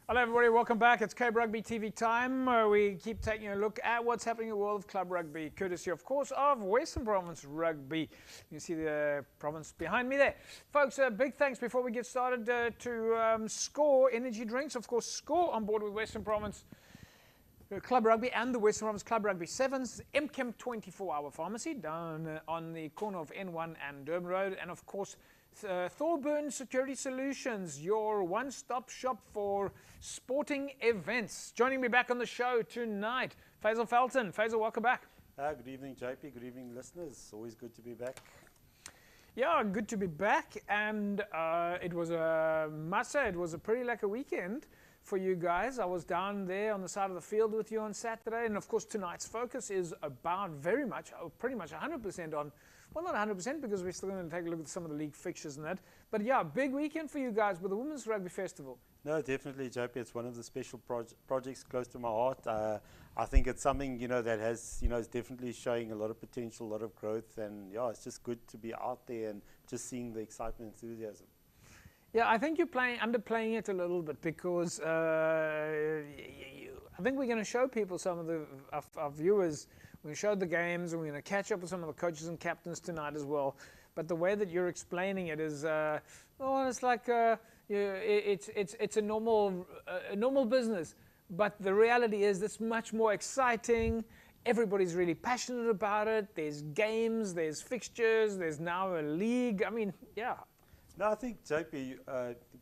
Hello everybody, welcome back. It's Cape Rugby TV time. We keep taking a look at what's happening in the world of club rugby, courtesy of course of Western Province Rugby. You can see the province behind me there. Folks, big thanks before we get started to Score Energy Drinks. Of course, Score on board with Western Province Club Rugby and the Western Province Club Rugby Sevens, MChem 24-hour pharmacy down on the corner of N1 and Durban Road, and of course Thorburn Security Solutions, your one-stop shop for sporting events. Joining me back on the show tonight, Faisal Felton. Faisal, welcome back. Good evening, JP. Good evening, listeners. Always good to be back. Yeah, good to be back, and it was a pretty lekker weekend for you guys. I was down there on the side of the field with you on Saturday, and of course tonight's focus is about pretty much 100% on, well, not 100% because we're still going to take a look at some of the league fixtures and that, but yeah, big weekend for you guys with the Women's Rugby Festival. No, definitely, JP. It's one of the special projects close to my heart. I think it's something, that has, is definitely showing a lot of potential, a lot of growth, and yeah, it's just good to be out there and just seeing the excitement, enthusiasm. Yeah, I think you're underplaying it a little bit because I think we're going to show people some of our viewers. We showed the games, and we're going to catch up with some of the coaches and captains tonight as well. But the way that you're explaining it is, it's like it's a normal business. But the reality is, it's much more exciting. Everybody's really passionate about it. There's games, there's fixtures, there's now a league. I mean, yeah. No, I think, JP,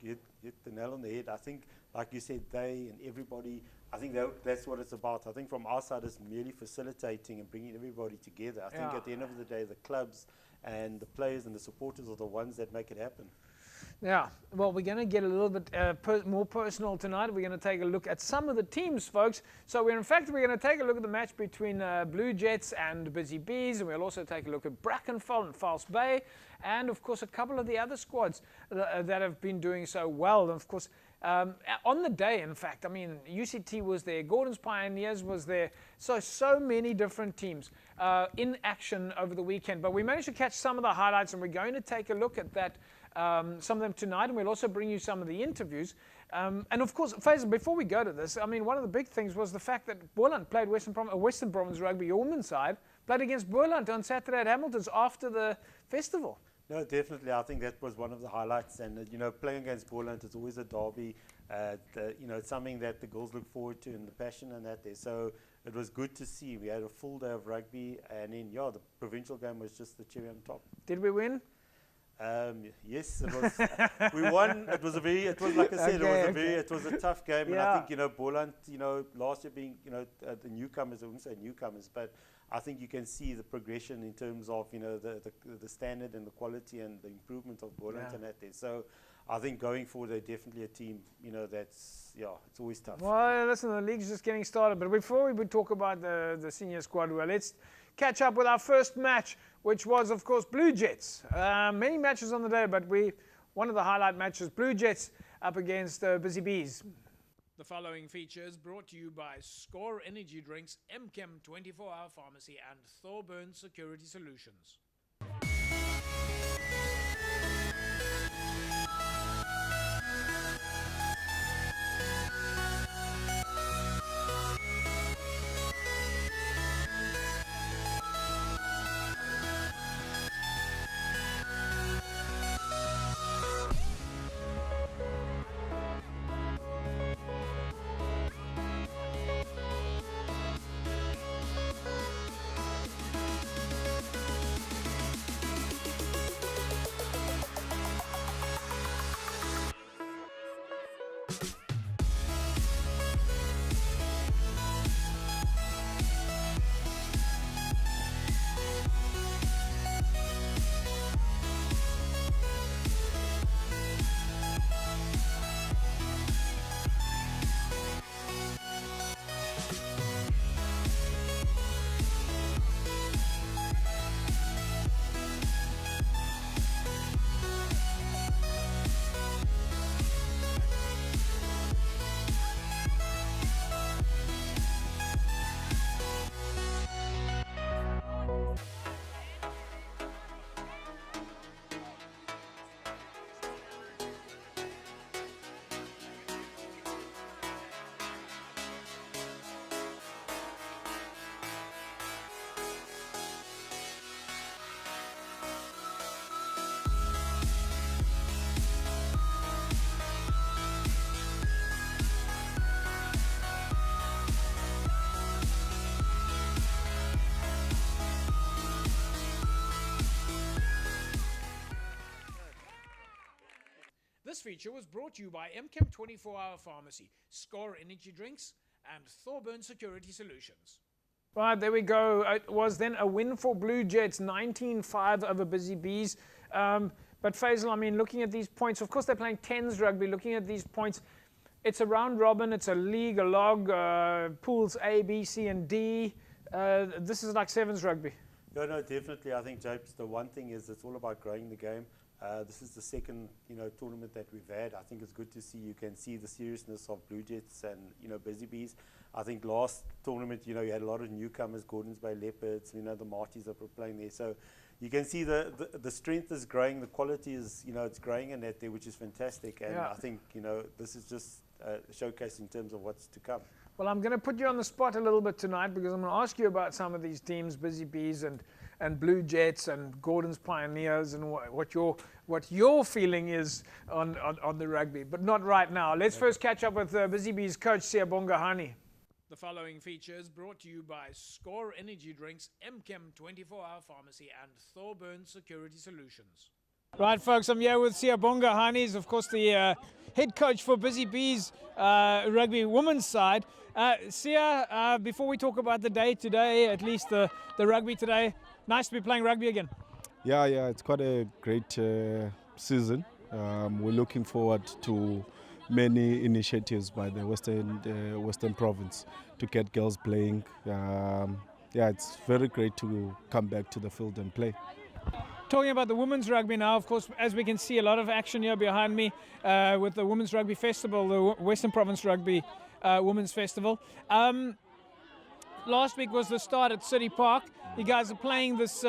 you hit the nail on the head. I think, like you said, they and everybody, I think that's what it's about. I think from our side, it's merely facilitating and bringing everybody together. I think at the end of the day, the clubs and the players and the supporters are the ones that make it happen. Yeah, well, we're going to get a little bit more personal tonight. We're going to take a look at some of the teams, folks. So we're going to take a look at the match between Blue Jets and Busy Bees, and we'll also take a look at Brackenfell and False Bay, and of course a couple of the other squads that have been doing so well. And of course, on the day, in fact, I mean, UCT was there, Gordon's Pioneers was there, so many different teams in action over the weekend. But we managed to catch some of the highlights, and we're going to take a look at that. Some of them tonight, and we'll also bring you some of the interviews. And of course, Faisal, before we go to this, I mean, one of the big things was the fact that Boland played Western Province Rugby, your women's side, played against Boland on Saturday at Hamilton's after the festival. No, definitely. I think that was one of the highlights. And, playing against Boland is always a derby. It's something that the girls look forward to and the passion and that there. So it was good to see. We had a full day of rugby. And then, the provincial game was just the cherry on top. Did we win? Yes, it was. We won. It was like I said, it was a tough game. Yeah. And I think, Boland, last year being, the newcomers, I wouldn't say newcomers, but I think you can see the progression in terms of, the standard and the quality and the improvement of Boland and that there. So I think going forward, they're definitely a team, that's, it's always tough. Well, listen, the league's just getting started. But before we talk about the senior squad, well, let's catch up with our first match, which was, of course, Blue Jets. Many matches on the day, but one of the highlight matches, Blue Jets up against Busy Bees. The following features brought to you by Score Energy Drinks, MChem 24-hour pharmacy, and Thorburn Security Solutions. This feature was brought to you by MChem 24-Hour Pharmacy, Score Energy Drinks, and Thorburn Security Solutions. Right, there we go. It was then a win for Blue Jets, 19-5 over Busy Bees. But Faisal, I mean, looking at these points, of course they're playing 10s rugby. Looking at these points, it's a round robin, it's a league, a log, pools A, B, C, and D. This is like 7s rugby. No, definitely. I think, Japes, the one thing is it's all about growing the game. This is the second, tournament that we've had. I think it's good to see. You can see the seriousness of Blue Jets and, Busy Bees. I think last tournament, you had a lot of newcomers, Gordons Bay Leopards, the Marties that were playing there. So you can see the strength is growing, the quality is, it's growing in that there, which is fantastic. And I think, this is just a showcase in terms of what's to come. Well, I'm going to put you on the spot a little bit tonight because I'm going to ask you about some of these teams, Busy Bees and Blue Jets and Gordon's Pioneers, and what your feeling is on the rugby, but not right now. Let's first catch up with Busy Bees coach Siyabonga Hani. The following feature is brought to you by Score Energy Drinks, MChem 24-Hour Pharmacy, and Thorburn Security Solutions. Right, folks, I'm here with Siyabonga Hani. He's, of course, the head coach for Busy Bees rugby women's side. Sia, before we talk about the day today, at least the rugby today, nice to be playing rugby again. Yeah, it's quite a great season. We're looking forward to many initiatives by the Western Province to get girls playing. It's very great to come back to the field and play. Talking about the women's rugby now, of course, as we can see, a lot of action here behind me with the Women's Rugby Festival, the Western Province Rugby Women's Festival. Last week was the start at City Park. You guys are playing this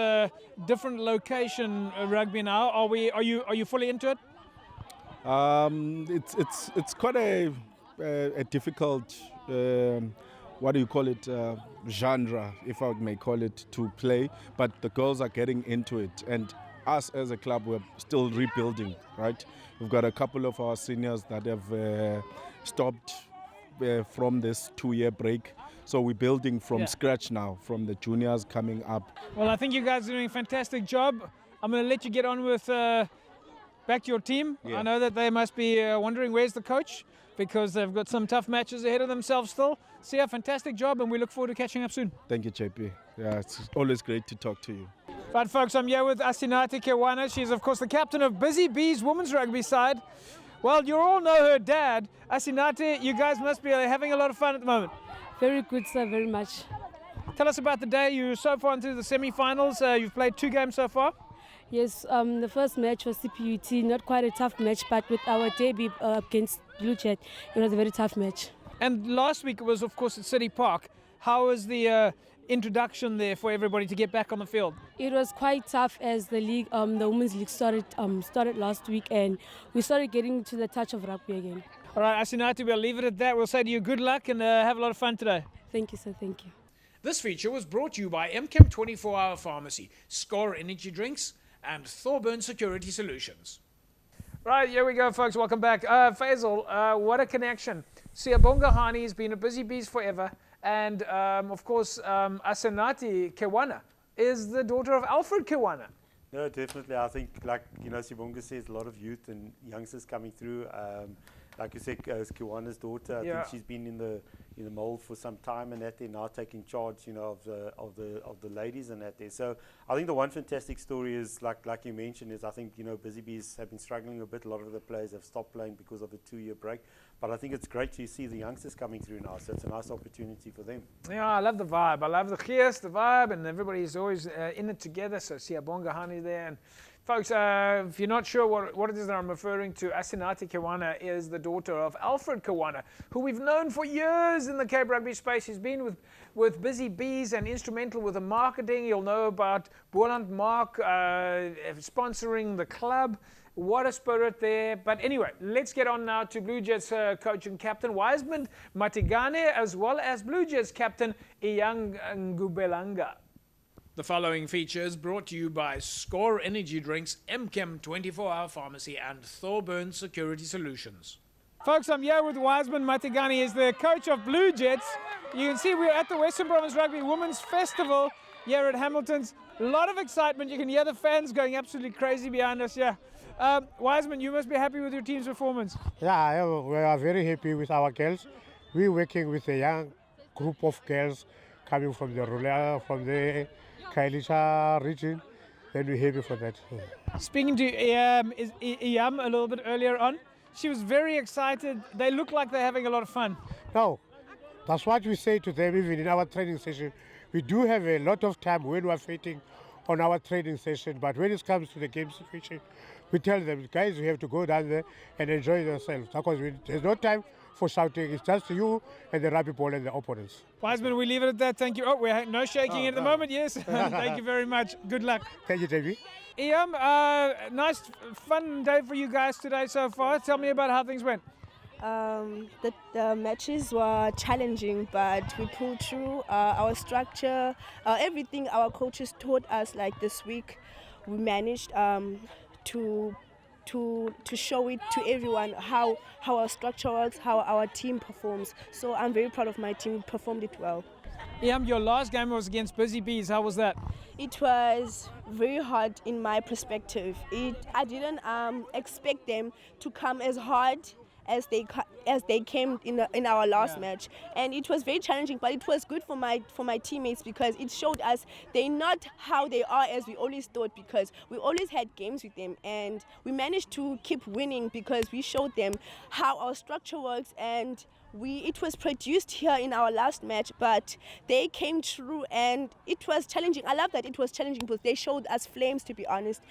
different location rugby now. Are you fully into it? It's quite a difficult what do you call it, genre, if I may call it, to play, but the girls are getting into it, and us as a club, we're still rebuilding, right? We've got a couple of our seniors that have stopped from this 2-year break, so we're building from scratch now, from the juniors coming up. Well, I think you guys are doing a fantastic job. I'm going to let you get on with back to your team. I know that they must be wondering where's the coach, because they've got some tough matches ahead of themselves still. See, a fantastic job, and we look forward to catching up soon. Thank you, JP. Yeah, it's always great to talk to you. Right, folks, I'm here with Asinati Kewana. She's, of course, the captain of Busy Bees women's rugby side. Well, you all know her dad. Asinati, you guys must be having a lot of fun at the moment. Very good, sir, very much. Tell us about the day. You're so far into the semi-finals. You've played 2 games so far. Yes, the first match was CPUT, not quite a tough match, but with our debut against Blue Jet, it was a very tough match. And last week it was, of course, at City Park. How was the introduction there for everybody to get back on the field? It was quite tough as the league, the women's league started last week, and we started getting to the touch of rugby again. All right, Asinati, we'll leave it at that. We'll say to you good luck and have a lot of fun today. Thank you, sir. Thank you. This feature was brought to you by MChem 24-Hour Pharmacy, Score Energy Drinks, and Thorburn Security Solutions. Right, here we go, folks. Welcome back. Faisal, what a connection. Siyabonga Hani has been a Busy Bees forever. And, of course, Asinati Kewana is the daughter of Alfred Kewana. No, definitely. I think, like, Siyabonga says, a lot of youth and youngsters coming through. Like you said, Kiwana's daughter, I think she's been in the mold for some time, and that they're now taking charge, of the ladies and that there. So I think the one fantastic story is, like you mentioned, is I think Busy Bees have been struggling a bit. A lot of the players have stopped playing because of the 2-year break. But I think it's great to see the youngsters coming through now. So it's a nice opportunity for them. Yeah, I love the vibe. I love the geest, the vibe, and everybody's always in it together. So Siyabonga Hani there. And folks, if you're not sure what it is that I'm referring to, Asinati Kewana is the daughter of Alfred Kewana, who we've known for years in the Cape Rugby space. He's been with Busy Bees and instrumental with the marketing. You'll know about Boland Mark sponsoring the club. What a spirit there. But anyway, let's get on now to Blue Jets coach and captain Wiseman Matigane, as well as Blue Jets captain Iyang Ngubelanga. The following feature is brought to you by Score Energy Drinks, MChem 24-Hour Pharmacy, and Thorburn Security Solutions. Folks, I'm here with Wiseman Matigane. He's the coach of Blue Jets. You can see we're at the Western Province Rugby Women's Festival. here at Hamilton's. A lot of excitement. You can hear the fans going absolutely crazy behind us here. Wiseman, you must be happy with your team's performance. Yeah, we are very happy with our girls. We're working with a young group of girls coming from the Kailicha region, and we're happy for that. Speaking to Iyam a little bit earlier on, she was very excited. They look like they're having a lot of fun. No, that's what we say to them even in our training session. We do have a lot of time when we're fighting on our training session, but when it comes to the game situation, we tell them, guys, you have to go down there and enjoy yourselves, because there's no time for shouting. It's just you and the rugby ball and the opponents. Wiseman, we leave it at that. Thank you. Oh, we're no shaking at the moment. Yes. Thank you very much. Good luck. Thank you, JB. Iyam, nice, fun day for you guys today so far. Tell me about how things went. The matches were challenging, but we pulled through. Our structure, everything our coaches taught us like this week, we managed to show it to everyone how our structure works, how our team performs. So I'm very proud of my team. We performed it well. Iyam, your last game was against Busy Bees. How was that? It was very hard in my perspective. I didn't expect them to come as hard as they came in our last match, and it was very challenging, but it was good for my teammates, because it showed us they're not how they are as we always thought, because we always had games with them, and we managed to keep winning because we showed them how our structure works, and it was produced here in our last match, but they came through and it was challenging. I love that it was challenging because they showed us flames, to be honest.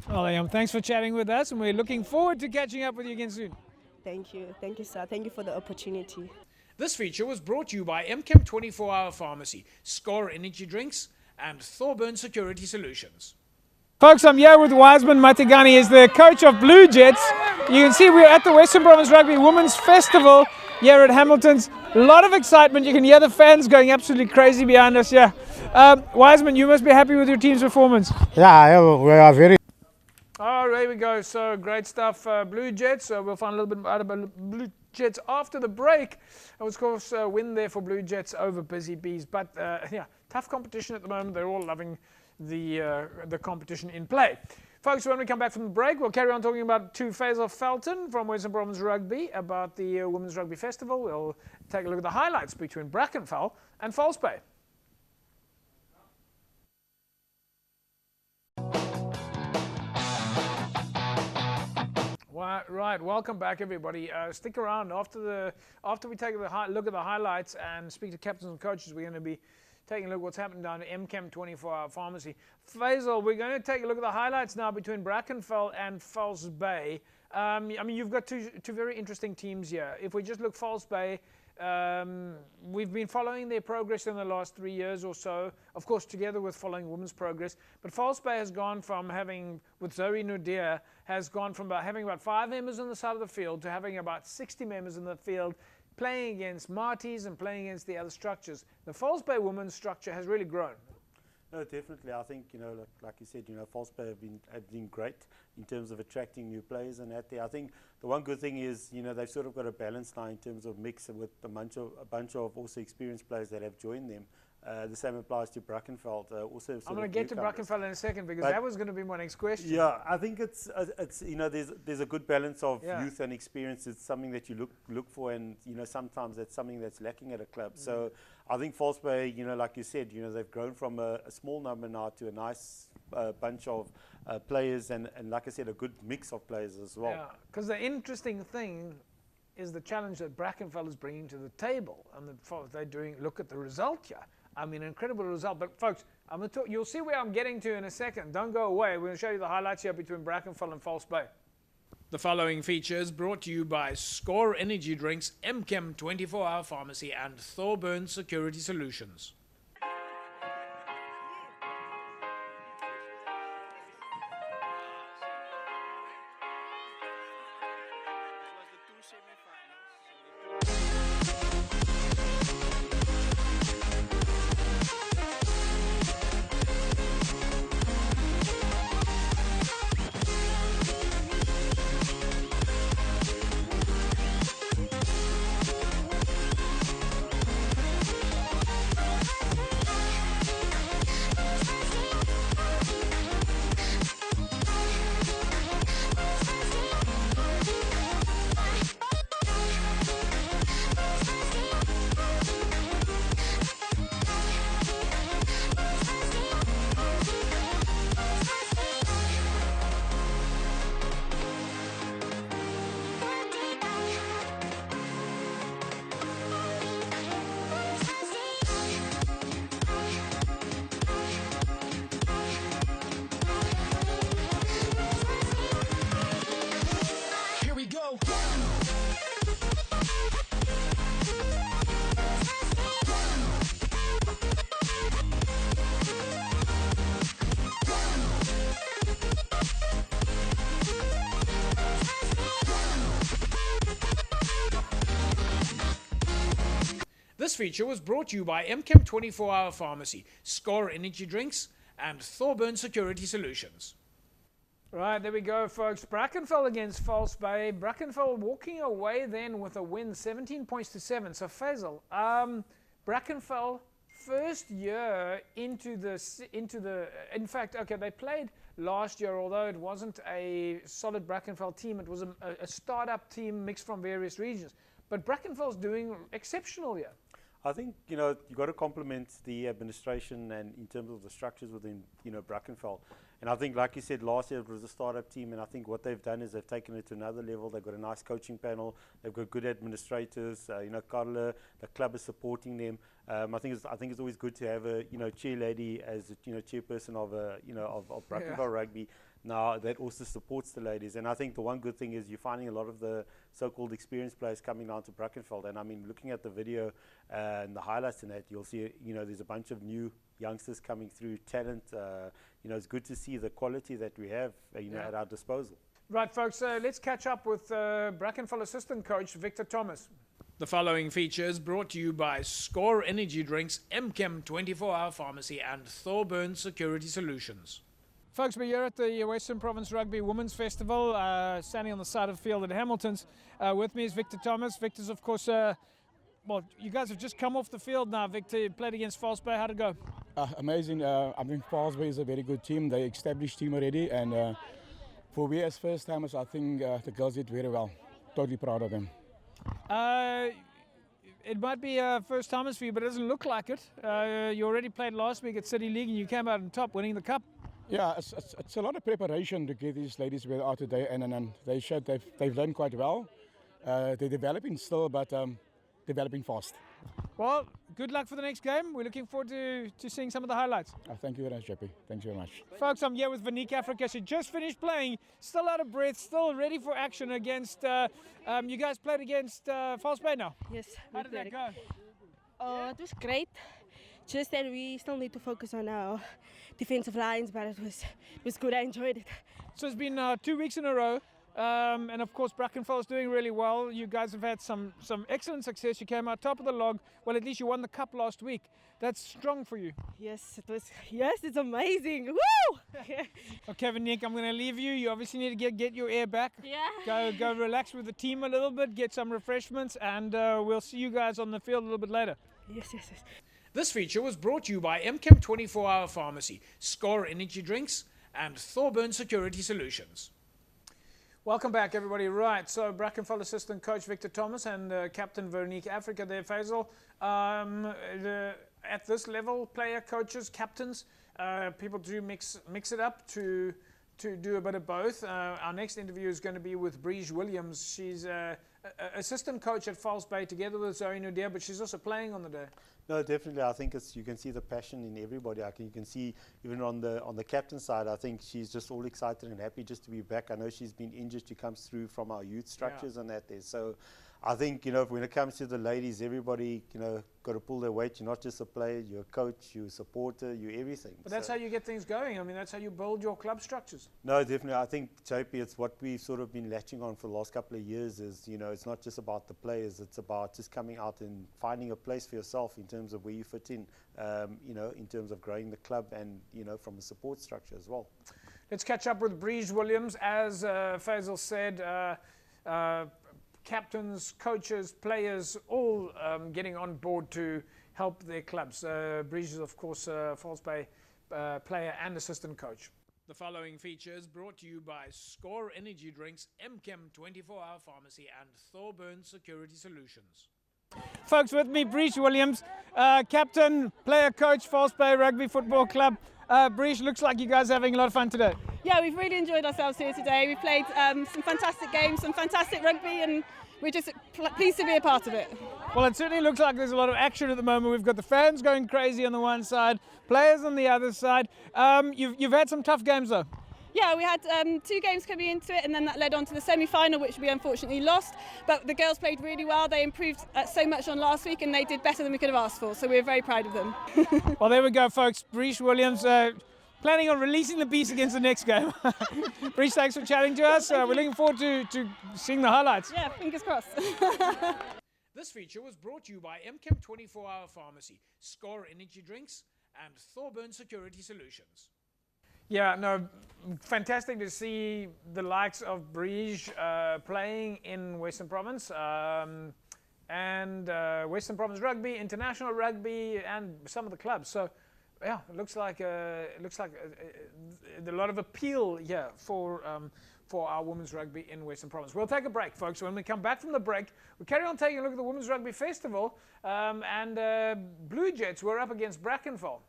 Well, Iyam, thanks for chatting with us, and we're looking forward to catching up with you again soon. Thank you, sir. Thank you for the opportunity. This feature was brought to you by MChem 24-Hour Pharmacy, Score Energy Drinks, and Thorburn Security Solutions. Folks, I'm here with Wiseman Matigani, is the coach of Blue Jets. You can see we're at the Western Province Rugby Women's Festival here at Hamilton's. A lot of excitement. You can hear the fans going absolutely crazy behind us here. Wiseman, you must be happy with your team's performance. Yeah, we are very. Oh, there we go. So great stuff, Blue Jets. We'll find a little bit out about Blue Jets after the break. It was, of course, a win there for Blue Jets over Busy Bees. But yeah, tough competition at the moment. They're all loving the competition in play. Folks, when we come back from the break, we'll carry on talking about to Faisal Felton from Western Province Rugby about the Women's Rugby Festival. We'll take a look at the highlights between Brackenfell and False Bay. Right, welcome back, everybody. Stick around after we take a look at the highlights and speak to captains and coaches. We're going to be taking a look at what's happening down at MChem 24-Hour Pharmacy. Faisal, we're going to take a look at the highlights now between Brackenfell and False Bay. I mean, you've got two very interesting teams here. If we just look False Bay, we've been following their progress in the last 3 years or so, of course, together with following women's progress. But False Bay has gone from having, with Zoe Nudia, has gone from having about 5 members on the side of the field to having about 60 members in the field, playing against Marties and playing against the other structures. The False Bay women's structure has really grown. No, definitely. I think, like you said, False Bay have been great in terms of attracting new players and that there. I think the one good thing is, they've sort of got a balance now in terms of mix with a bunch of also experienced players that have joined them. The same applies to Brackenfell. I'm going to get to Brackenfell in a second because that was going to be my next question. Yeah, I think it's there's a good balance of youth and experience. It's something that you look for, and sometimes that's something that's lacking at a club. Mm-hmm. So I think False Bay, like you said, they've grown from a small number now to a nice bunch of players, and like I said, a good mix of players as well. Yeah, because the interesting thing is the challenge that Brackenfell is bringing to the table, and look at the result here. I mean, incredible result. But folks, you'll see where I'm getting to in a second. Don't go away. We're going to show you the highlights here between Brackenfell and False Bay. The following feature is brought to you by Score Energy Drinks, MChem 24-Hour Pharmacy, and Thorburn Security Solutions. This feature was brought to you by MChem 24-Hour Pharmacy, Score Energy Drinks, and Thorburn Security Solutions. Right, there we go, folks. Brackenfell against False Bay. Brackenfell walking away then with a win, 17 points to 7. So, Faisal, Brackenfell, first year into the. In fact, okay, they played last year, although it wasn't a solid Brackenfell team. It was a startup team mixed from various regions. But Brackenfell's doing exceptional here. I think, you've got to compliment the administration and in terms of the structures within, Brackenfell. And I think, like you said, last year it was a startup team, and I think what they've done is they've taken it to another level. They've got a nice coaching panel. They've got good administrators. Carla, the club is supporting them. I think it's always good to have a, chair lady as, chairperson of of Brackenfell Rugby. Now that also supports the ladies, and I think the one good thing is you're finding a lot of the so-called experienced players coming down to Brackenfell. And I mean, looking at the video and the highlights in that, you'll see, there's a bunch of new youngsters coming through, talent. It's good to see the quality that we have, at our disposal. Right, folks, let's catch up with Brackenfell assistant coach Victor Thomas. The following feature is brought to you by Score Energy Drinks, MChem 24-Hour Pharmacy, and Thorburn Security Solutions. Folks, we're here at the Western Province Rugby Women's Festival, standing on the side of the field at Hamilton's. With me is Victor Thomas. Victor's, of course, you guys have just come off the field now. Victor, you played against False Bay. How'd it go? Amazing. I think False Bay is a very good team. They established team already. And for we as first timers, I think the girls did very well. Totally proud of them. It might be first timers for you, but it doesn't look like it. You already played last week at City League and you came out on top winning the cup. Yeah, it's a lot of preparation to get these ladies where they are today, and they showed they've learned quite well. They're developing still, but developing fast. Well, good luck for the next game. We're looking forward to seeing some of the highlights. Thank you very much, JP. Thank you very much. Folks, I'm here with Veronique Africa. She just finished playing, still out of breath, still ready for action against, you guys played against False Bay now? Yes. How did that go? It was great. Just that we still need to focus on our defensive lines, but it was good. I enjoyed it. So it's been 2 weeks in a row, and of course Brackenfell is doing really well. You guys have had some excellent success. You came out top of the log. Well, at least you won the cup last week. That's strong for you. Yes, it was. Yes, it's amazing. Woo! Okay, Veronique, I'm going to leave you. You obviously need to get your air back. Yeah. Go relax with the team a little bit, get some refreshments, and we'll see you guys on the field a little bit later. Yes. This feature was brought to you by MChem 24-Hour Pharmacy, Score Energy Drinks, and Thorburn Security Solutions. Welcome back, everybody. Right, so Brackenfell assistant coach Victor Thomas and captain Veronique Africa there, Faisal. At this level, player, coaches, captains, people do mix it up to do a bit of both. Our next interview is going to be with Breege Williams. She's assistant coach at False Bay together with Zoe Nudia, but she's also playing on the day. No, definitely. I think you can see the passion in everybody. You can see even on the captain side. I think she's just all excited and happy just to be back. I know she's been injured. She comes through from our youth structures and that there. So I think, when it comes to the ladies, everybody, got to pull their weight. You're not just a player, you're a coach, you're a supporter, you're everything. But that's how you get things going. I mean, that's how you build your club structures. No, definitely. I think, JP, it's what we've sort of been latching on for the last couple of years is, it's not just about the players. It's about just coming out and finding a place for yourself in terms of where you fit in, in terms of growing the club and, from a support structure as well. Let's catch up with Breege Williams. As Faisal said, captains, coaches, players, all getting on board to help their clubs. Breege is, of course, False Bay player and assistant coach. The following feature is brought to you by Score Energy Drinks, MChem 24-Hour Pharmacy, and Thorburn Security Solutions. Folks, with me, Breege Williams, captain, player, coach, False Bay Rugby Football Club. Breege, looks like you guys are having a lot of fun today. Yeah, we've really enjoyed ourselves here today. We played some fantastic games, some fantastic rugby, and we're just pleased to be a part of it. Well, it certainly looks like there's a lot of action at the moment. We've got the fans going crazy on the one side, players on the other side. You've had some tough games though. Yeah, we had 2 games coming into it, and then that led on to the semi-final, which we unfortunately lost. But the girls played really well. They improved so much on last week, and they did better than we could have asked for. So we're very proud of them. Well, there we go, folks. Breege Williams planning on releasing the beast against the next game. Breege, thanks for chatting to us. We're looking forward to seeing the highlights. Yeah, fingers crossed. This feature was brought to you by MChem 24-Hour Pharmacy, Score Energy Drinks, and Thorburn Security Solutions. Yeah, no, fantastic to see the likes of Briege playing in Western Province. And Western Province Rugby, International Rugby, and some of the clubs. So, yeah, it looks like a lot of appeal here for our women's rugby in Western Province. We'll take a break, folks. When we come back from the break, we carry on taking a look at the Women's Rugby Festival, and Blue Jets were up against Brackenfell.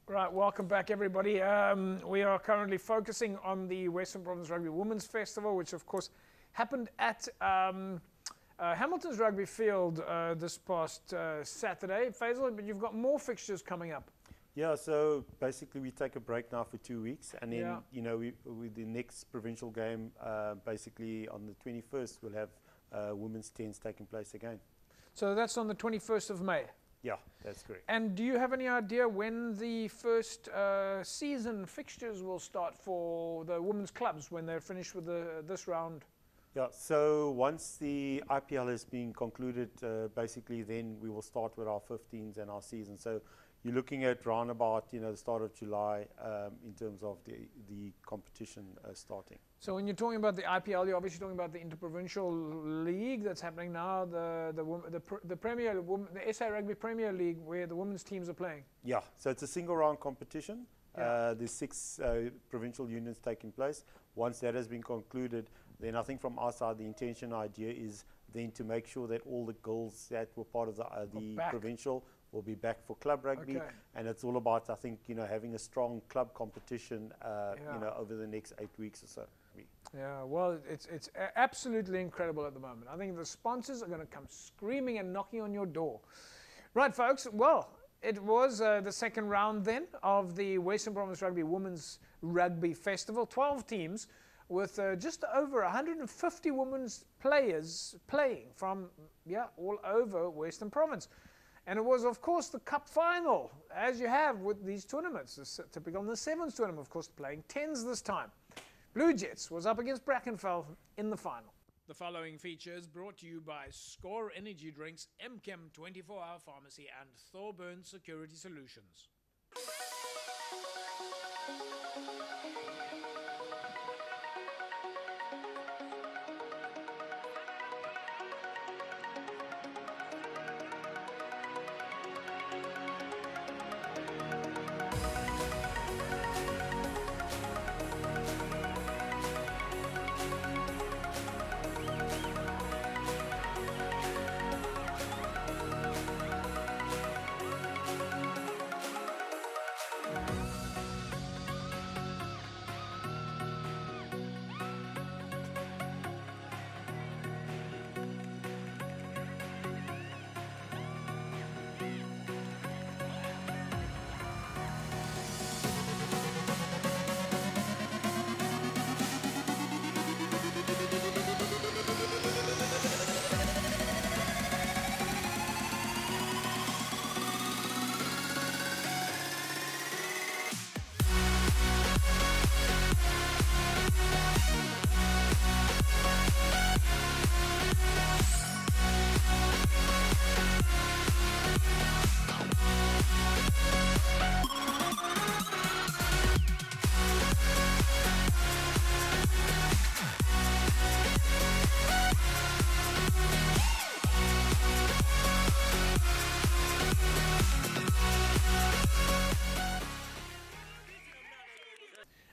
Right, welcome back, everybody. We are currently focusing on the Western Province Rugby Women's Festival, which, of course, happened at Hamilton's Rugby Field this past Saturday. Faisal, but you've got more fixtures coming up. Yeah, so basically we take a break now for 2 weeks, and then with the next provincial game, basically on the 21st, we'll have women's 10s taking place again. So that's on the 21st of May. Yeah, that's correct. And do you have any idea when the first season fixtures will start for the women's clubs when they're finished with this round? Yeah, so once the IPL has been concluded, basically then we will start with our 15s and our season. So you're looking at round about, the start of July in terms of the competition starting. So when you're talking about the IPL, you're obviously talking about the Interprovincial League that's happening now, the Premier, the SA Rugby Premier League, where the women's teams are playing. Yeah, so it's a single round competition. There's 6 provincial unions taking place. Once that has been concluded, then I think from our side, the intention idea is then to make sure that all the girls that were part of the provincial will be back for club rugby, and it's all about, I think, having a strong club competition, over the next 8 weeks or so. Yeah, well, it's absolutely incredible at the moment. I think the sponsors are going to come screaming and knocking on your door. Right, folks, well, it was the second round then of the Western Province Rugby Women's Rugby Festival. 12 teams with just over 150 women's players playing from all over Western Province. And it was, of course, the cup final, as you have with these tournaments. It's typical in the Sevens tournament, of course, playing 10s this time. Blue Jets was up against Brackenfell in the final. The following features brought to you by Score Energy Drinks, MChem 24-Hour Pharmacy, and Thorburn Security Solutions.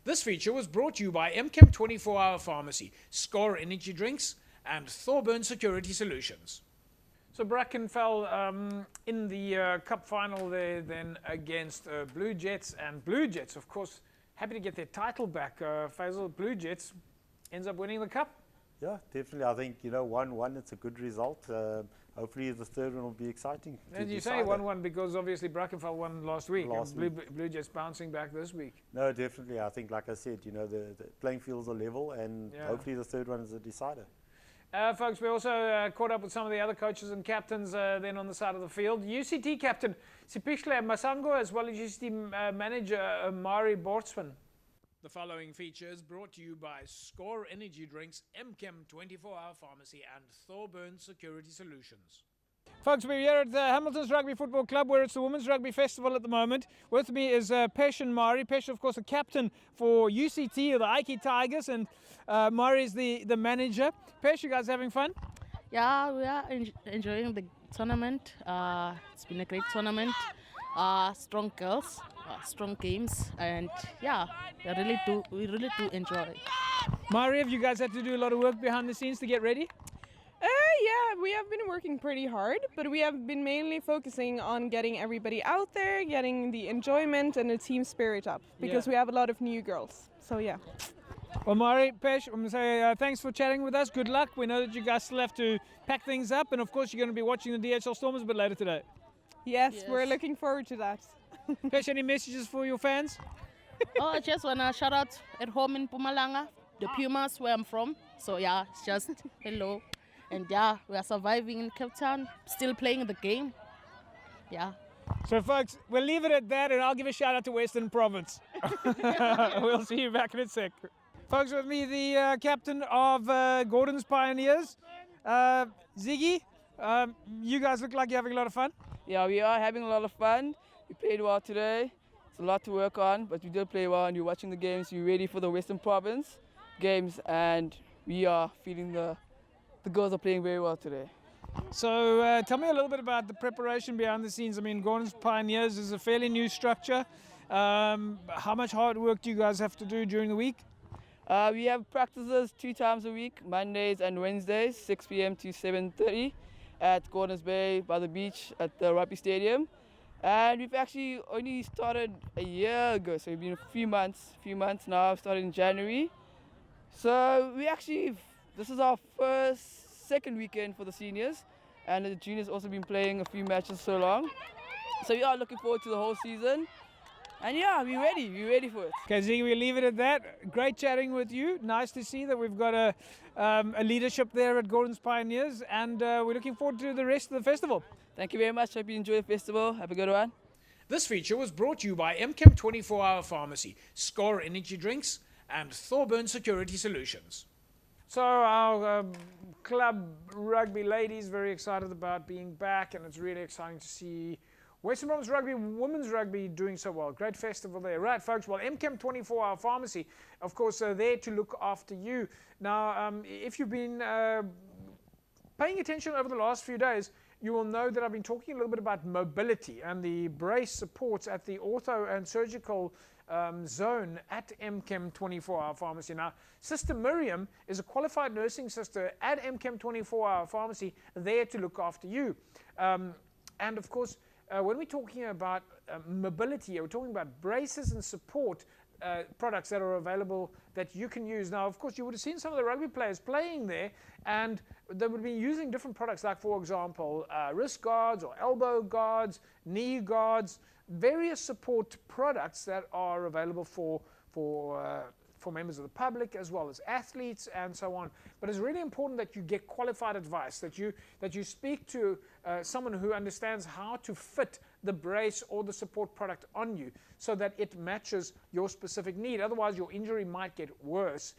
This feature was brought to you by MChem 24-Hour Pharmacy, Score Energy Drinks, and Thorburn Security Solutions. So Brackenfell in the cup final there then against Blue Jets, and Blue Jets, of course, happy to get their title back. Faisal, Blue Jets ends up winning the cup. Yeah, definitely. I think, 1-1, it's a good result. Hopefully the third one will be exciting. And you say 1-1 because obviously Brackenfell won last week. Blue Jets bouncing back this week. No, definitely. I think, like I said, the playing fields are level, and hopefully the third one is a decider. Folks, we also caught up with some of the other coaches and captains then on the side of the field. UCT captain Sipishle Masango, as well as UCT manager Mari Bortsman. The following feature is brought to you by Score Energy Drinks, MChem 24-hour Pharmacy and Thorburn Security Solutions. Folks, we're here at the Hamilton's Rugby Football Club where it's the Women's Rugby Festival at the moment. With me is Pesh and Mari. Pesh, of course, the captain for UCT, or the Ike Tigers, and Mari is the manager. Pesh, you guys having fun? Yeah, we are enjoying the tournament. It's been a great tournament. Strong girls, strong games, and yeah, we really do enjoy. Mari, have you guys had to do a lot of work behind the scenes to get ready? Yeah, we have been working pretty hard, but we have been mainly focusing on getting everybody out there, getting the enjoyment and the team spirit up, because we have a lot of new girls. So yeah. Well, Mari, Pesh, I'm going to say thanks for chatting with us. Good luck. We know that you guys still have to pack things up, and of course you're going to be watching the DHL Stormers a bit later today. Yes, we're looking forward to that. Pesh, any messages for your fans? I just want to shout out at home in Mpumalanga, the Pumas, where I'm from. So yeah, it's just hello. And yeah, we are surviving in Cape Town, still playing the game. Yeah. So folks, we'll leave it at that, and I'll give a shout out to Western Province. We'll see you back in a sec. Folks, with me, the captain of Gordon's Pioneers, Ziggy. You guys look like you're having a lot of fun. Yeah, we are having a lot of fun. We played well today. It's a lot to work on, but we did play well, and you're watching the games. You're ready for the Western Province games, and we are feeling the girls are playing very well today. So tell me a little bit about the preparation behind the scenes. I mean, Gordon's Pioneers is a fairly new structure. How much hard work do you guys have to do during the week? We have practices 2 times a week, Mondays and Wednesdays, 6 p.m. to 7:30 at Gordons Bay by the beach at the Rugby Stadium. And we've actually only started a year ago, so we've been a few months now. I've started in January. So this is our second weekend for the seniors, and the juniors also been playing a few matches so long. So we are looking forward to the whole season. And yeah, we're ready for it. Okay, Ziggy, we'll leave it at that. Great chatting with you. Nice to see that we've got a leadership there at Gordon's Pioneers, and we're looking forward to the rest of the festival. Thank you very much. Hope you enjoy the festival. Have a good one. This feature was brought to you by MChem 24-hour Pharmacy, Score Energy Drinks, and Thorburn Security Solutions. So our club rugby ladies very excited about being back, and it's really exciting to see Western Province Rugby, women's rugby doing so well. Great festival there. Right, folks, well, MChem 24-hour Pharmacy, of course, are there to look after you. Now, if you've been paying attention over the last few days, you will know that I've been talking a little bit about mobility and the brace supports at the ortho and surgical zone at MChem 24-hour Pharmacy. Now, Sister Miriam is a qualified nursing sister at MChem 24-hour Pharmacy there to look after you. And of course, when we're talking about mobility, we're talking about braces and support products that are available that you can use. Now, of course, you would have seen some of the rugby players playing there, and they would be using different products like, for example, wrist guards or elbow guards, knee guards, various support products that are available for members of the public as well as athletes and so on. But it's really important that you get qualified advice, that you speak to someone who understands how to fit the brace or the support product on you so that it matches your specific need. Otherwise, your injury might get worse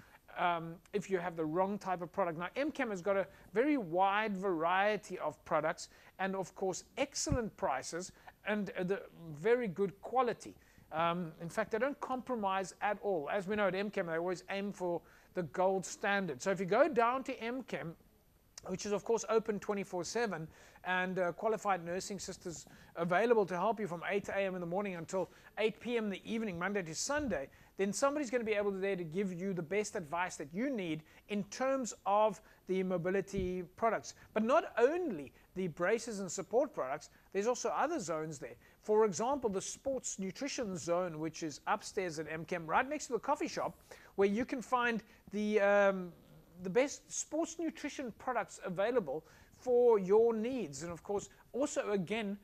if you have the wrong type of product. Now, MChem has got a very wide variety of products and, of course, excellent prices and the very good quality. In fact, they don't compromise at all. As we know at MChem, they always aim for the gold standard. So if you go down to MChem, which is of course open 24/7, and qualified nursing sisters available to help you from 8 a.m. in the morning until 8 p.m. in the evening, Monday to Sunday, then somebody's going to be able to give you the best advice that you need in terms of the mobility products. But not only the braces and support products, there's also other zones there. For example, the sports nutrition zone, which is upstairs at MChem, right next to the coffee shop, where you can find the best sports nutrition products available for your needs. And of course, also again,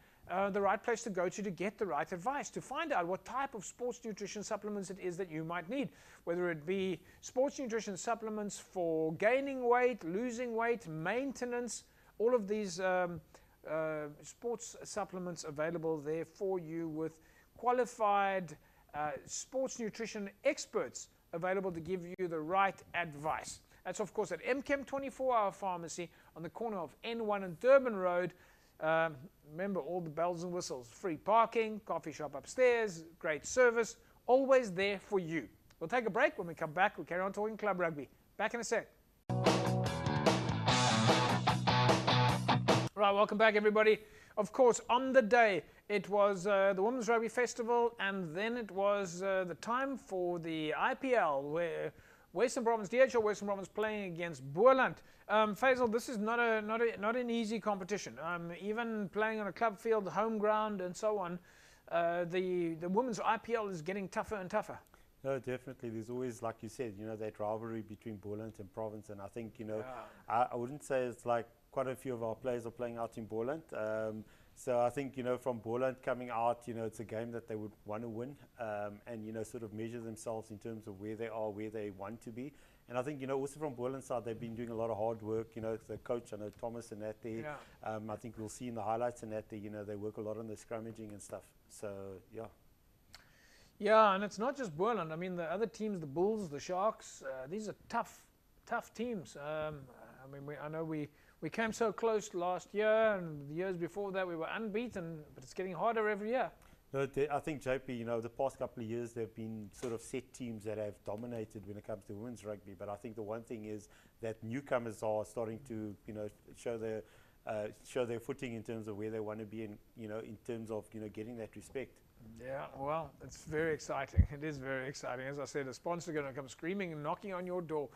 the right place to go to get the right advice, to find out what type of sports nutrition supplements it is that you might need, whether it be sports nutrition supplements for gaining weight, losing weight, maintenance, all of these sports supplements available there for you with qualified sports nutrition experts available to give you the right advice. That's, of course, at MChem 24-hour pharmacy on the corner of N1 and Durban Road. Remember, all the bells and whistles. Free parking, coffee shop upstairs, great service, always there for you. We'll take a break. When we come back, we'll carry on talking club rugby. Back in a sec. Right, welcome back, everybody. Of course, on the day, it was the Women's Rugby Festival, and then it was the time for the IPL, where Western Province, DHL Western Province playing against Boland. Faisal, this is not an easy competition. Even playing on a club field, home ground, and so on, the women's IPL is getting tougher and tougher. No, definitely. There's always, like you said, that rivalry between Boland and Province, and I think, I wouldn't say it's like quite a few of our players are playing out in Boland. So I think, from Boland coming out, it's a game that they would want to win, and, sort of measure themselves in terms of where they are, where they want to be. And I think, also from Boland's side, they've been doing a lot of hard work. The coach, I know Thomas and that there. Yeah. I think we'll see in the highlights and that there, they work a lot on the scrummaging and stuff. So, yeah. Yeah, and it's not just Boland. I mean, the other teams, the Bulls, the Sharks, these are tough teams. I know we came so close last year, and the years before that we were unbeaten, but it's getting harder every year. No, I think, JP, the past couple of years there have been sort of set teams that have dominated when it comes to women's rugby. But I think the one thing is that newcomers are starting to, show their footing in terms of where they want to be, and in terms of getting that respect. Yeah, well, it's very exciting. It is very exciting. As I said, a sponsor going to come screaming and knocking on your door.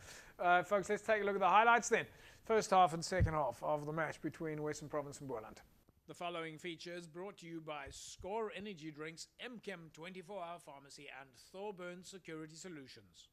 Folks, let's take a look at the highlights then. First half and second half of the match between Western Province and Boland. The following features brought to you by Score Energy Drinks, MChem 24-hour pharmacy, and Thorburn Security Solutions.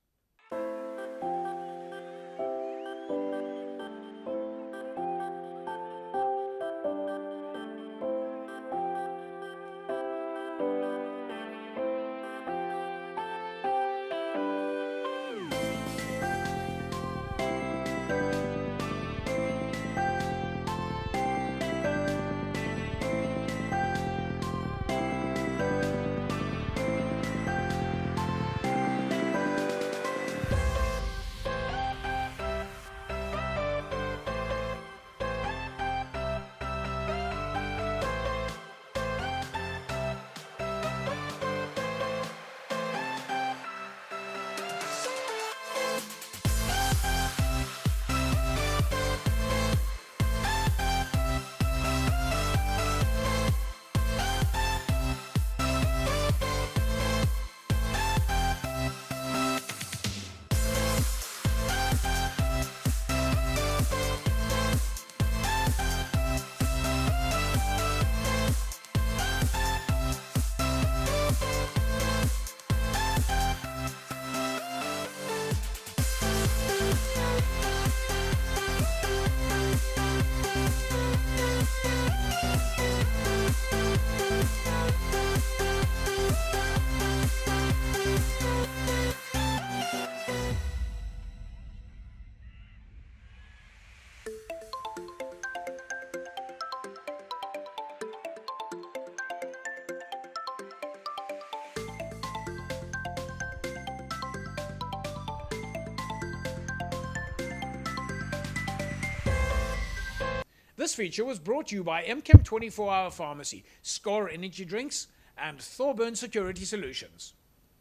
This feature was brought to you by MChem 24-hour pharmacy, Score Energy Drinks, and Thorburn Security Solutions.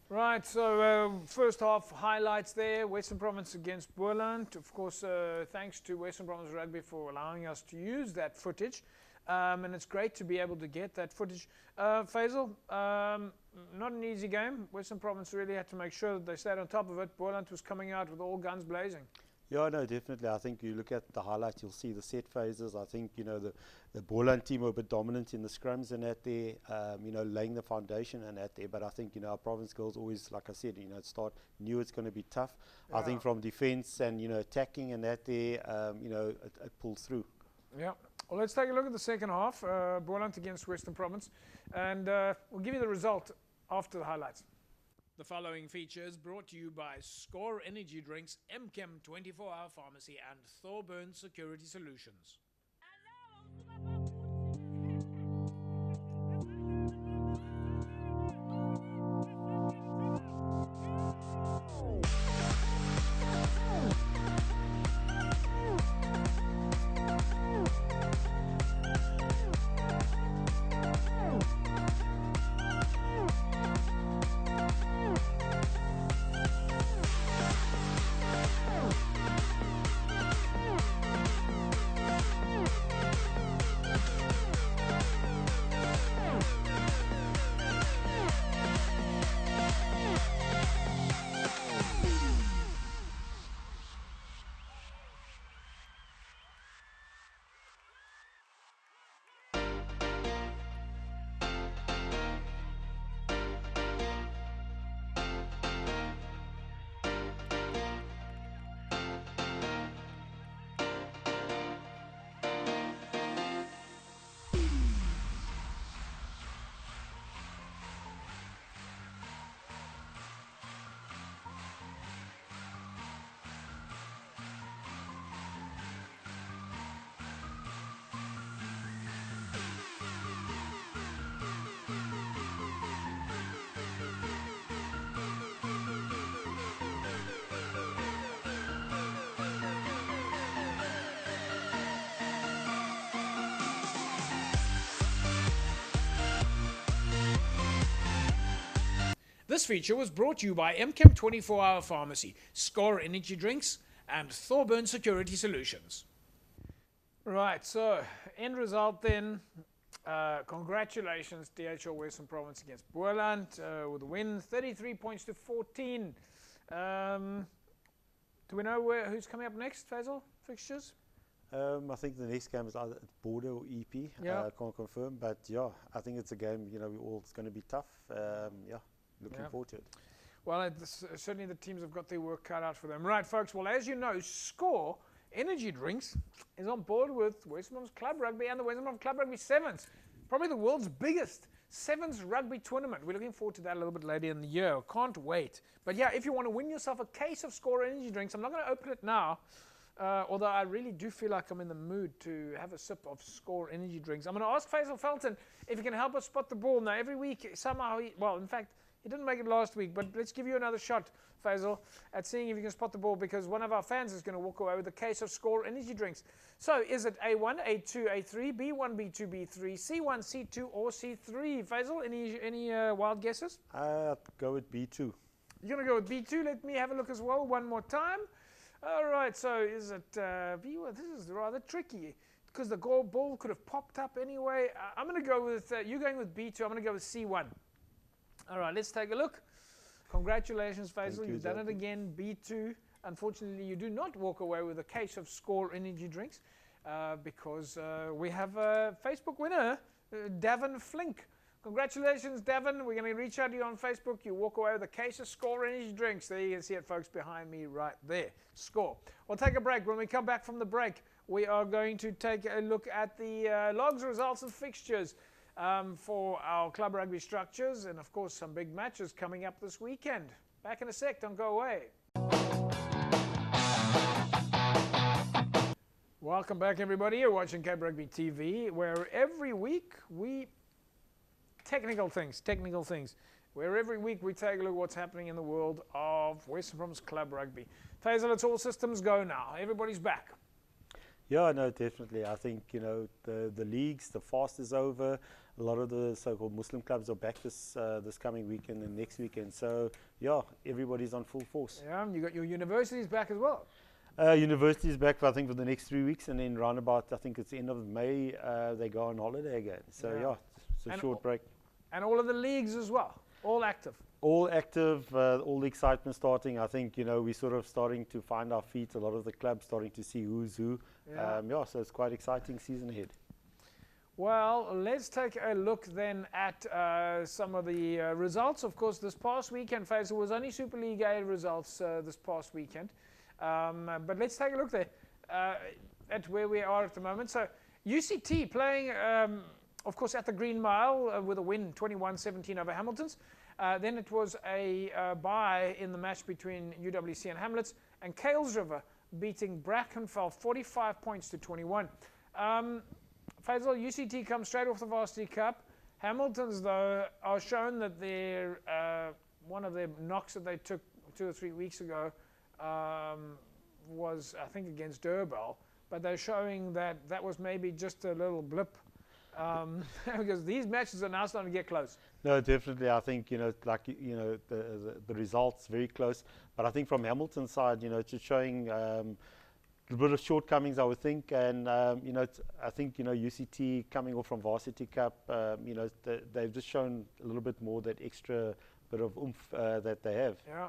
Right, so first half highlights there, Western Province against Boland. Of course, thanks to Western Province Rugby for allowing us to use that footage. And it's great to be able to get that footage. Faisal, not an easy game. Western Province really had to make sure that they stayed on top of it. Boland was coming out with all guns blazing. Yeah, no, definitely. I think you look at the highlights, you'll see the set phases. I think, the Boland team were a bit dominant in the scrums and that there, laying the foundation and that there. But I think, our Province girls always, like I said, knew it's going to be tough. Yeah. I think from defense and, attacking and that there, it pulled through. Yeah. Well, let's take a look at the second half, Boland against Western Province. And we'll give you the result after the highlights. The following features brought to you by Score Energy Drinks, MChem 24-hour pharmacy, and Thorburn Security Solutions. This feature was brought to you by MChem 24-Hour Pharmacy, Score Energy Drinks, and Thorburn Security Solutions. Right, so end result then. Congratulations, DHL Western Province against Boland with a win, 33 points to 14. Do we know who's coming up next, Faisal? Fixtures? I think the next game is either Border or EP. Yeah. I can't confirm, but yeah, I think it's a game, it's going to be tough. Looking forward to it. Well, certainly the teams have got their work cut out for them. Right, folks, well, as you know, Score Energy Drinks is on board with Western Province Club Rugby and the Western Province Club Rugby Sevens. Probably the world's biggest Sevens rugby tournament. We're looking forward to that a little bit later in the year. Can't wait. But yeah, if you want to win yourself a case of Score Energy Drinks, I'm not going to open it now. Although I really do feel like I'm in the mood to have a sip of Score Energy Drinks. I'm going to ask Faisal Felton if he can help us spot the ball. Now, every week, somehow, in fact, he didn't make it last week, but let's give you another shot, Faisal, at seeing if you can spot the ball, because one of our fans is going to walk away with a case of Score Energy Drinks. So, is it A1, A2, A3, B1, B2, B3, C1, C2, or C3? Faisal, any wild guesses? Go with B2. You're going to go with B2. Let me have a look as well one more time. All right, so is it B1? This is rather tricky because the ball could have popped up anyway. I'm going to go with, you're going with B2. I'm going to go with C1. All right, let's take a look. Congratulations, Faisal. You've done it again, B2. Unfortunately, you do not walk away with a case of Score Energy Drinks because we have a Facebook winner, Davin Flink. Congratulations, Davin. We're going to reach out to you on Facebook. You walk away with a case of Score Energy Drinks. There you can see it, folks, behind me right there. Score. We'll take a break. When we come back from the break, we are going to take a look at the logs, results, and fixtures for our club rugby structures, and of course some big matches coming up this weekend. Back in a sec, don't go away. Welcome back, everybody. You're watching Cape Rugby TV, where every week technical things, where every week we take a look at what's happening in the world of Western Province Club Rugby. Faisal, it's all systems go now. Everybody's back. Yeah, no, definitely. I think, the leagues, the fast is over. A lot of the so-called Muslim clubs are back this coming weekend and next weekend. So, yeah, everybody's on full force. Yeah, you got your universities back as well. University's back, I think, for the next 3 weeks. And then round about, I think it's the end of May, they go on holiday again. So, yeah it's a short break. And all of the leagues as well, all active. All active, all the excitement starting. I think, we're sort of starting to find our feet. A lot of the clubs starting to see who's who. So it's quite exciting season ahead. Well, let's take a look then at some of the results. Of course, this past weekend, Faisal, was only Super League A results this past weekend. But let's take a look there at where we are at the moment. So UCT playing, of course, at the Green Mile with a win, 21-17 over Hamilton's. Then it was a bye in the match between UWC and Hamlets, and Kales River beating Brackenfell 45 points to 21. Faisal, UCT comes straight off the Varsity Cup. Hamilton's, though, are shown that their one of their knocks that they took 2 or 3 weeks ago was, I think, against Durbell. But they're showing that that was maybe just a little blip. Because these matches are now starting to get close. No, definitely. I think, the results very close. But I think from Hamilton's side, it's just showing a bit of shortcomings, I would think. And, I think, UCT coming off from Varsity Cup, they've just shown a little bit more that extra bit of oomph that they have. Yeah.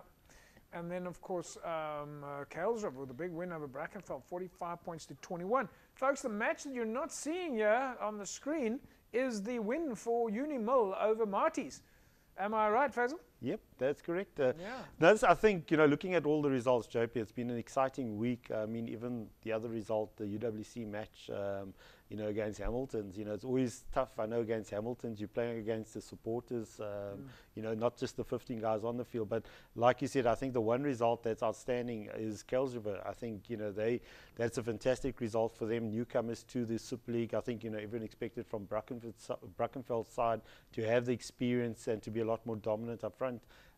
And then, of course, Kales River with a big win over Brackenfell, 45 points to 21. Folks, the match that you're not seeing here on the screen is the win for Unimil over Marty's. Am I right, Faisal? Yep, that's correct. I think, looking at all the results, JP, it's been an exciting week. I mean, even the other result, the UWC match, against Hamilton's, it's always tough. I know against Hamilton's, you're playing against the supporters, not just the 15 guys on the field. But like you said, I think the one result that's outstanding is Kales River. I think, that's a fantastic result for them, newcomers to the Super League. I think, everyone expected from Brackenfell's side to have the experience and to be a lot more dominant up front.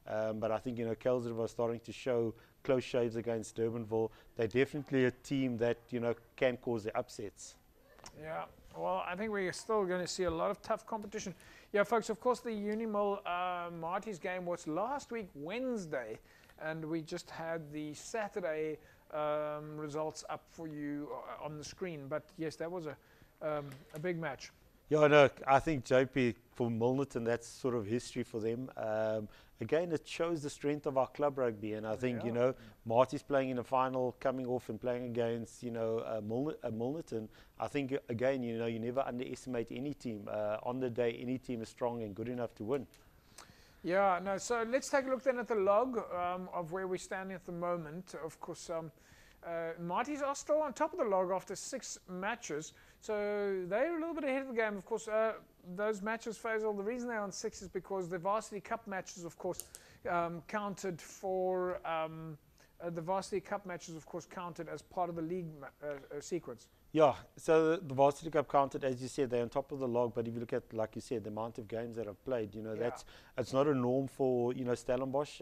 But I think, Kales River are starting to show close shaves against Durbanville. They're definitely a team that, can cause the upsets. Yeah. Well, I think we're still going to see a lot of tough competition. Yeah, folks, of course, the Unimil Marty's game was last week, Wednesday, and we just had the Saturday results up for you on the screen. But yes, that was a big match. Yeah, no, I think JP for Milnerton, that's sort of history for them. Again, it shows the strength of our club rugby, and I think, you know, Marty's playing in a final, coming off and playing against, you know, Milnerton. I think, again, you know, you never underestimate any team. On the day, any team is strong and good enough to win. Yeah, no, so let's take a look then at the log of where we're standing at the moment. Of course, Marty's are still on top of the log after 6 matches. So they're a little bit ahead of the game. Of course, those matches, Faisal, the reason they're on 6 is because the Varsity Cup matches, of course, counted for... the Varsity Cup matches, of course, counted as part of the league sequence. Yeah, so the Varsity Cup counted, as you said, they're on top of the log. But if you look at, like you said, the amount of games that have played, you know, it's not a norm for, you know, Stellenbosch.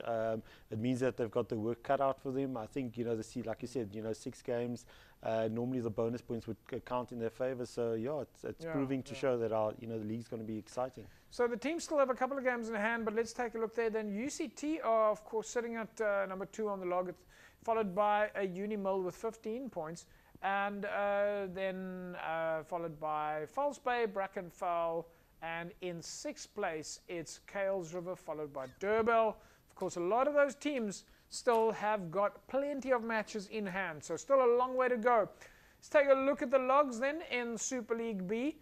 It means that they've got the work cut out for them. I think, you know, like you said, you know, 6 games. Normally the bonus points would count in their favour. So yeah, it's proving to show that our, you know, the league's going to be exciting. So the teams still have a couple of games in hand, but let's take a look there. Then UCT are, of course, sitting at number 2 on the log. It's followed by a Unimil with 15 points. And then followed by False Bay, Brackenfell, and in 6th place it's Kales River, followed by Durbell. Of course, a lot of those teams still have got plenty of matches in hand, so still a long way to go. Let's take a look at the logs then in Super League B.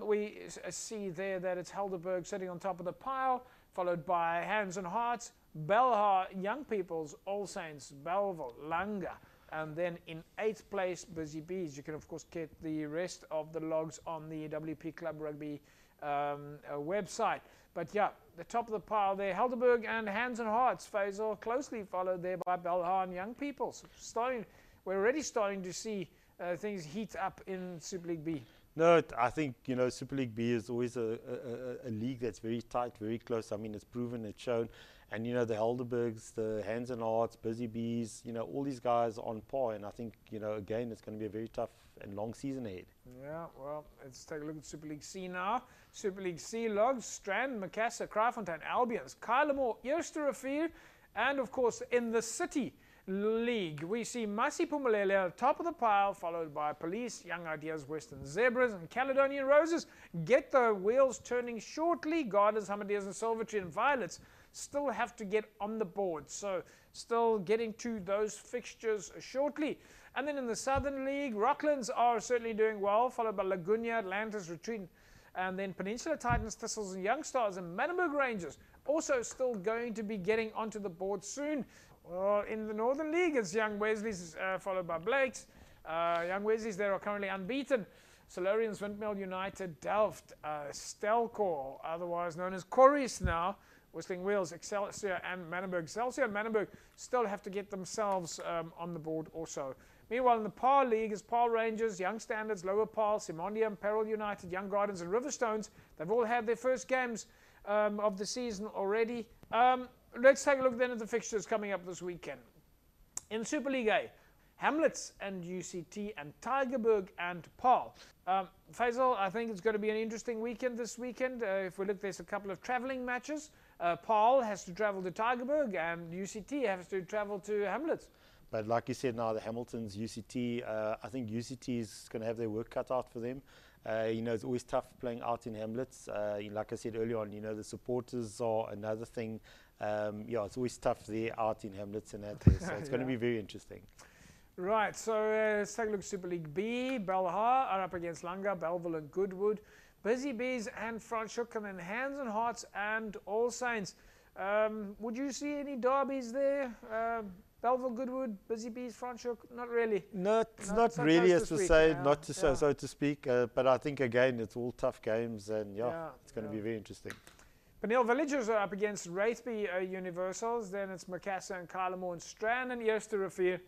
We see there that it's Helderberg sitting on top of the pile, followed by Hands and Hearts, Belhar, Young Peoples, All Saints, Belleville, Langa. And then in 8th place, Busy Bees. You can, of course, get the rest of the logs on the WP Club Rugby website. But yeah, the top of the pile there, Helderberg and Hands and Hearts, Faisal, closely followed there by Belhar and Young Peoples. We're already starting to see things heat up in Super League B. No, I think, you know, Super League B is always a league that's very tight, very close. I mean, it's proven, it's shown. And, you know, the Helderbergs, the Hands and Hearts, Busy Bees, you know, all these guys on par. And I think, you know, again, it's going to be a very tough and long season ahead. Yeah, well, let's take a look at Super League C now. Super League C logs, Strand, Macassar, Kraaifontein, Albions, Kylemore, Eerste-Rivier, and, of course, in the City League, we see Masi Pumalele at the top of the pile, followed by Police, Young Ideas, Western Zebras, and Caledonian Roses. Get the wheels turning shortly. Gardens, Hamadias, and Silvertree and Violets still have to get on the board. So still getting to those fixtures shortly. And then in the Southern League, Rocklands are certainly doing well, followed by Lagunia, Atlantis, Retreat, and then Peninsula Titans, Thistles, and Young Stars, and Manenberg Rangers also still going to be getting onto the board soon. Well, in the Northern League, it's Young Wesley's followed by Blake's. Young Wesley's there are currently unbeaten. Solarians, Windmill United, Delft, Stelcor, otherwise known as Corries now, Whistling Wheels, Excelsior, and Manenberg. Excelsior and Manenberg still have to get themselves on the board also. Meanwhile, in the Paarl League is Paarl Rangers, Young Standards, Lower Paarl, Simondium, Peril United, Young Gardens, and Riverstones. They've all had their first games of the season already. Let's take a look then at the fixtures coming up this weekend. In Super League A, Hamlets and UCT and Tygerberg and Paarl. Faisal, I think it's going to be an interesting weekend this weekend. If we look, there's a couple of travelling matches. Paarl has to travel to Tygerberg and UCT has to travel to Hamlets. But like you said now, the Hamiltons, UCT, I think UCT is going to have their work cut out for them. You know, it's always tough playing out in Hamlets. Like I said earlier on, you know, the supporters are another thing. Yeah, it's always tough there out in Hamlets and that there. So it's going to be very interesting. Right, so let's take a look at Super League B. Belhar are up against Langa, Belleville and Goodwood. Busy Bees and Franschhoek, and then Hands and Hearts and All Saints. Would you see any derbies there? Belleville, Goodwood, Busy Bees, Franschhoek? Not really. No, it's not really as to say, not to so to speak. But I think, again, it's all tough games. And, it's going to be very interesting. Peneel Villagers are up against Wraithby Universals. Then it's Macassar and Kylemore and Strand and Eerste-Rivier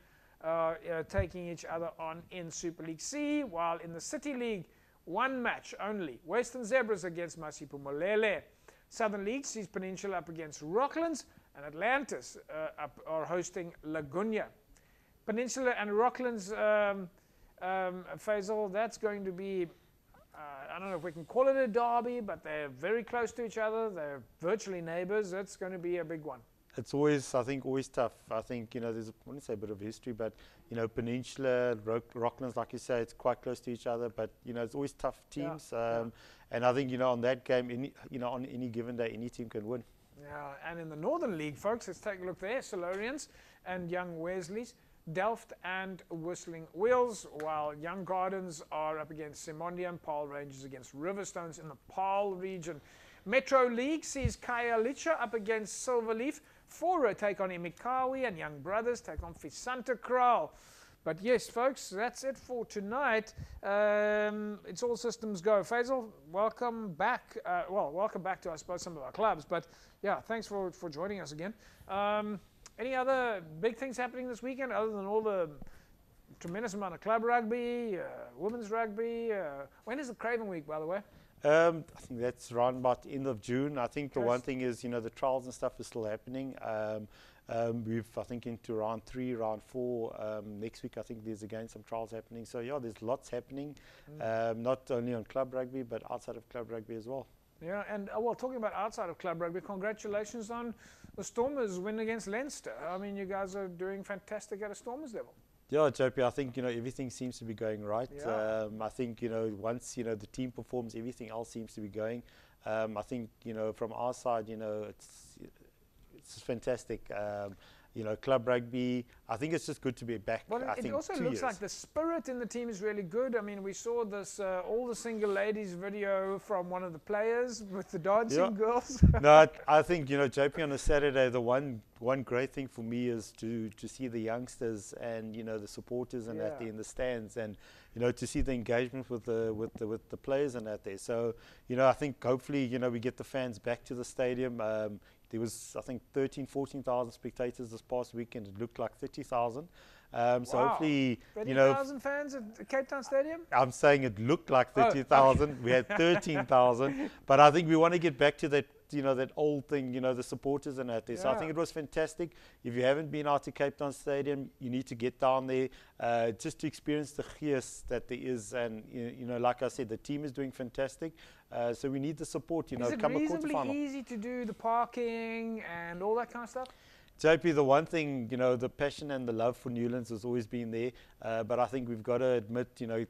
taking each other on in Super League C. While in the City League, one match only. Western Zebras against Masipumalele. Southern League sees Peninsula up against Rocklands. And Atlantis are hosting Lagunia. Peninsula and Rocklands, Faisal, that's going to be I don't know if we can call it a derby, but they're very close to each other. They're virtually neighbours. It's going to be a big one. It's always, I think, always tough. I think, there's, I wouldn't say a bit of history, but, Peninsula, Rocklands, like you say, it's quite close to each other, but, it's always tough teams. And I think, on that game, on any given day, any team can win. Yeah, and in the Northern League, folks, let's take a look there. Solarians and Young Wesleys, Delft and Whistling Wheels, while Young Gardens are up against Simondia, Paarl Rangers against Riverstones in the Paarl region. Metro League sees Khayelitsha up against Silverleaf. Fora take on Imikawi, and Young Brothers take on Visanta Kraal. But yes, folks, that's it for tonight. It's all systems go. Faisal, welcome back. Welcome back to, I suppose, some of our clubs. But yeah, thanks for joining us again. Any other big things happening this weekend other than all the tremendous amount of club rugby, women's rugby? When is the Craven Week, by the way? I think that's around about end of June. I think the one thing is, the trials and stuff is still happening. We've, I think, into round 3, round 4. Next week, I think there's again some trials happening. So yeah, there's lots happening, not only on club rugby, but outside of club rugby as well. Yeah, and talking about outside of club rugby, congratulations on the Stormers win against Leinster. I mean, you guys are doing fantastic at a Stormers level. Yeah, JP, I think, everything seems to be going right. Yeah. I think, once, the team performs, everything else seems to be going. I think, from our side, it's fantastic. Club rugby, I think it's just good to be back. Well, it also looks like the spirit in the team is really good. I mean, we saw this all the single ladies video from one of the players with the dancing girls. No, I think, JP, on a Saturday, the one great thing for me is to see the youngsters and, the supporters and that there in the stands, and, to see the engagement with the players and that there. So, I think hopefully, we get the fans back to the stadium. There was, I think, 14,000 spectators this past weekend. It looked like 30,000. So hopefully, 30,000 fans at Cape Town Stadium? I'm saying it looked like 30,000. We had 13,000. But I think we want to get back to that, that old thing, the supporters and that there. So I think it was fantastic. If you haven't been out to Cape Town Stadium, you need to get down there just to experience the gees that there is. And, like I said, the team is doing fantastic. So we need the support, Is it reasonably easy to do the parking and all that kind of stuff? JP, the one thing, the passion and the love for Newlands has always been there. But I think we've got to admit,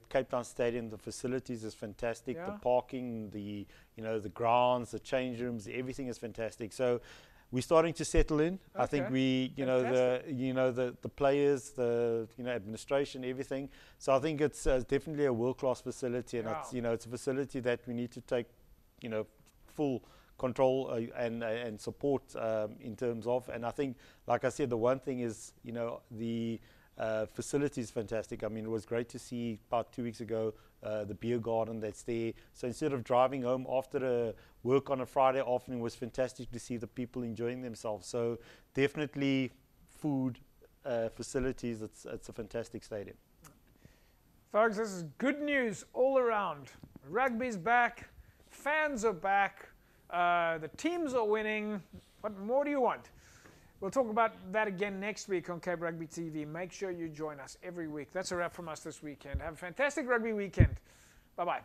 Cape Town Stadium, the facilities is fantastic. The parking, the grounds, the change rooms, everything is fantastic. So we're starting to settle in. I think we, the players, the administration, everything. So I think it's definitely a world-class facility, and it's a facility that we need to take, full control and support in terms of. And I think, like I said, the one thing is, the facility is fantastic. I mean, it was great to see about 2 weeks ago the beer garden that's there. So instead of driving home after work on a Friday afternoon, it was fantastic to see the people enjoying themselves. So definitely food, facilities, it's a fantastic stadium. Folks, this is good news all around. Rugby's back, fans are back, the teams are winning. What more do you want? We'll talk about that again next week on Cape Rugby TV. Make sure you join us every week. That's a wrap from us this weekend. Have a fantastic rugby weekend. Bye-bye.